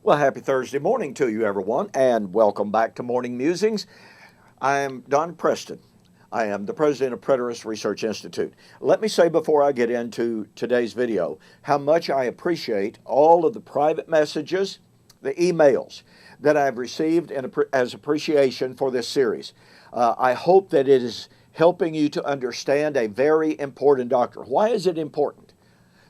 Well, happy Thursday morning to you, everyone, and welcome back to Morning Musings. I am Don Preston. I am the president of Preterist Research Institute. Let me say before I get into today's video how much I appreciate all of the private messages, the emails that I've received as appreciation for this series. I hope that it is helping you to understand a very important doctrine. Why is it important?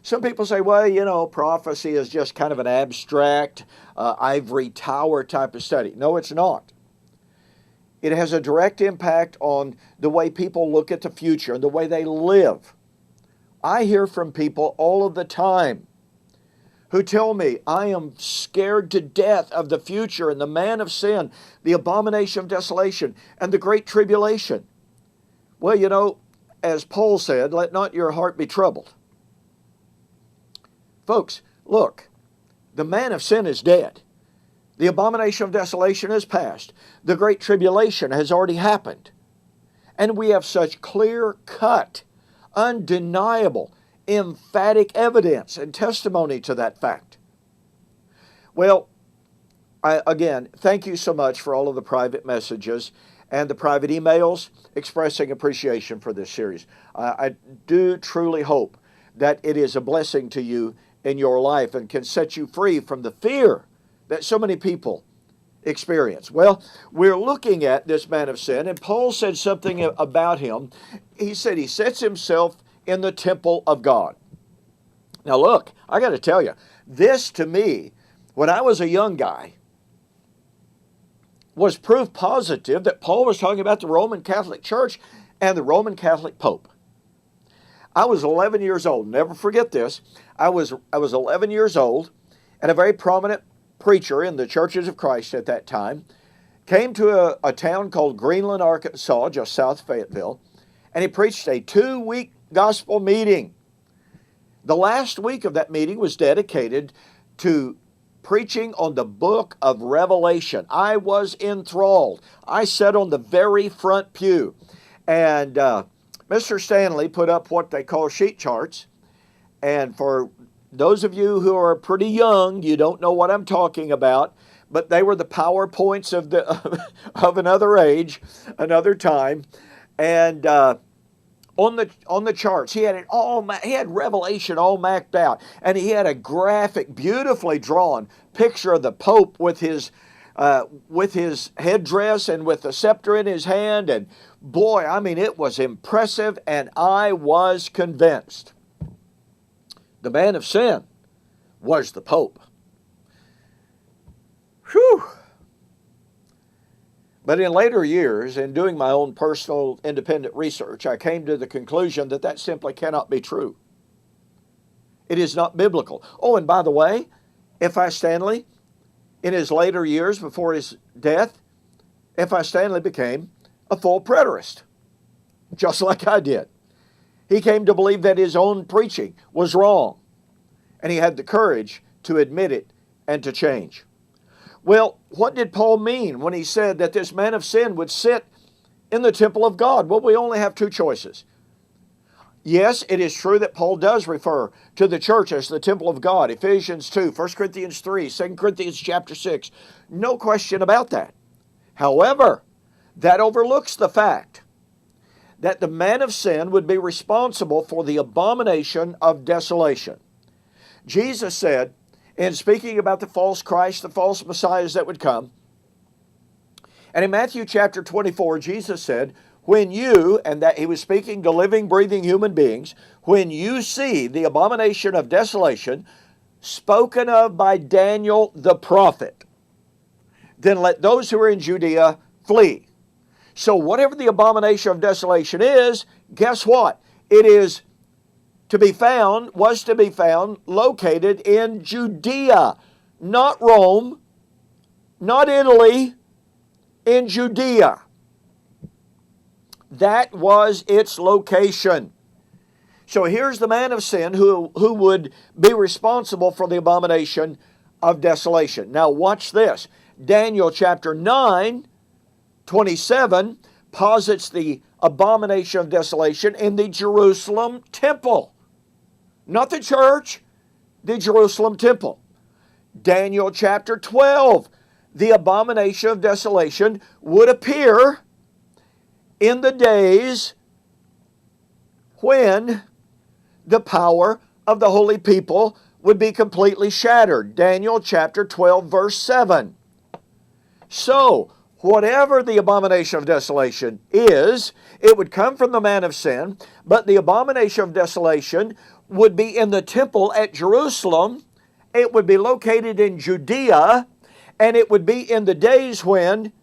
Some people say, well, prophecy is just kind of an abstract, ivory tower type of study. No, it's not. It has a direct impact on the way people look at the future and the way they live. I hear from people all of the time who tell me, I am scared to death of the future and the man of sin, the abomination of desolation, and the great tribulation. Well, as Paul said, let not your heart be troubled. Folks, look, the man of sin is dead. The abomination of desolation is past. The great tribulation has already happened. And we have such clear-cut, undeniable, emphatic evidence and testimony to that fact. Well, again, thank you so much for all of the private messages and the private emails expressing appreciation for this series. I do truly hope that it is a blessing to you in your life and can set you free from the fear that so many people experience. Well, we're looking at this man of sin, and Paul said something about him. He said he sets himself in the temple of God. Now look, I got to tell you, this to me, when I was a young guy, was proof positive that Paul was talking about the Roman Catholic Church and the Roman Catholic Pope. I was 11 years old. Never forget this. I was 11 years old, and a very prominent preacher in the Churches of Christ at that time came to a town called Greenland, Arkansas, just south of Fayetteville, and he preached a 2-week gospel meeting. The last week of that meeting was dedicated to preaching on the book of Revelation. I was enthralled. I sat on the very front pew, and Mr. Stanley put up what they call sheet charts. And for those of you who are pretty young, you don't know what I'm talking about, but they were the PowerPoints of another age, another time. And on the charts, he had it all. He had Revelation all mapped out, and he had a graphic, beautifully drawn picture of the Pope with his headdress and with the scepter in his hand. And boy, I mean, it was impressive, and I was convinced the man of sin was the Pope. Whew. But in later years, in doing my own personal independent research, I came to the conclusion that that simply cannot be true. It is not biblical. Oh, and by the way, F.I. Stanley, in his later years before his death, F.I. Stanley became a full preterist, just like I did. He came to believe that his own preaching was wrong, and he had the courage to admit it and to change. Well, what did Paul mean when he said that this man of sin would sit in the temple of God? Well, we only have two choices. Yes, it is true that Paul does refer to the church as the temple of God. Ephesians 2, 1 Corinthians 3, 2 Corinthians chapter 6. No question about that. However, that overlooks the fact that the man of sin would be responsible for the abomination of desolation. Jesus said, in speaking about the false Christ, the false messiahs that would come, and in Matthew chapter 24, Jesus said, when you, and that he was speaking to living, breathing human beings, when you see the abomination of desolation spoken of by Daniel the prophet, then let those who are in Judea flee. So whatever the abomination of desolation is, guess what? It is was to be found located in Judea, not Rome, not Italy, in Judea. That was its location. So here's the man of sin who would be responsible for the abomination of desolation. Now watch this. Daniel chapter 9, 27 posits the abomination of desolation in the Jerusalem temple. Not the church, the Jerusalem temple. Daniel chapter 12. The abomination of desolation would appear in the days when the power of the holy people would be completely shattered. Daniel chapter 12, verse 7. So, whatever the abomination of desolation is, it would come from the man of sin, but the abomination of desolation would be in the temple at Jerusalem. It would be located in Judea, and it would be in the days when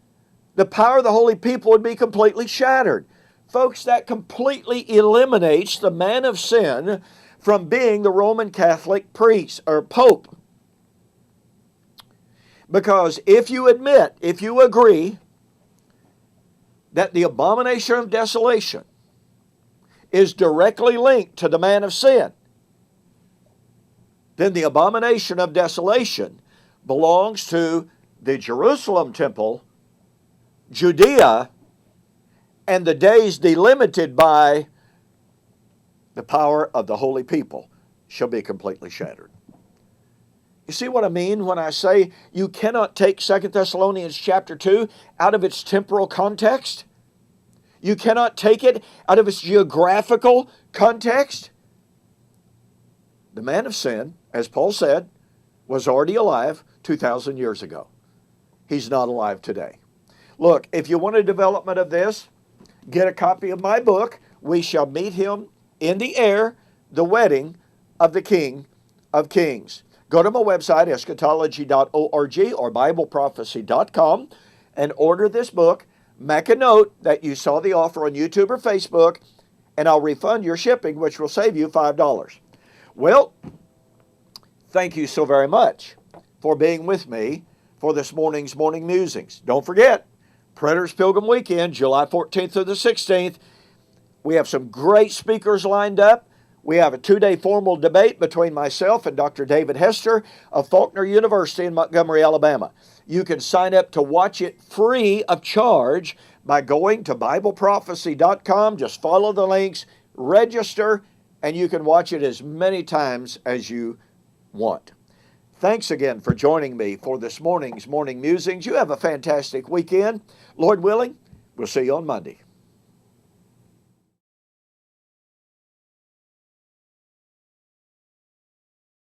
the power of the holy people would be completely shattered. Folks, that completely eliminates the man of sin from being the Roman Catholic priest or pope. Because if you admit, if you agree that the abomination of desolation is directly linked to the man of sin, then the abomination of desolation belongs to the Jerusalem temple, Judea, and the days delimited by the power of the holy people shall be completely shattered. You see what I mean when I say you cannot take 2 Thessalonians chapter 2 out of its temporal context? You cannot take it out of its geographical context? The man of sin, as Paul said, was already alive 2,000 years ago. He's not alive today. Look, if you want a development of this, get a copy of my book, We Shall Meet Him in the Air, the Wedding of the King of Kings. Go to my website, eschatology.org or bibleprophecy.com, and order this book. Make a note that you saw the offer on YouTube or Facebook, and I'll refund your shipping, which will save you $5. Well, thank you so very much for being with me for this morning's Morning Musings. Don't forget, Predators Pilgrim Weekend, July 14th through the 16th. We have some great speakers lined up. We have a 2-day formal debate between myself and Dr. David Hester of Faulkner University in Montgomery, Alabama. You can sign up to watch it free of charge by going to bibleprophecy.com. Just follow the links, register, and you can watch it as many times as you want. Thanks again for joining me for this morning's Morning Musings. You have a fantastic weekend. Lord willing, we'll see you on Monday.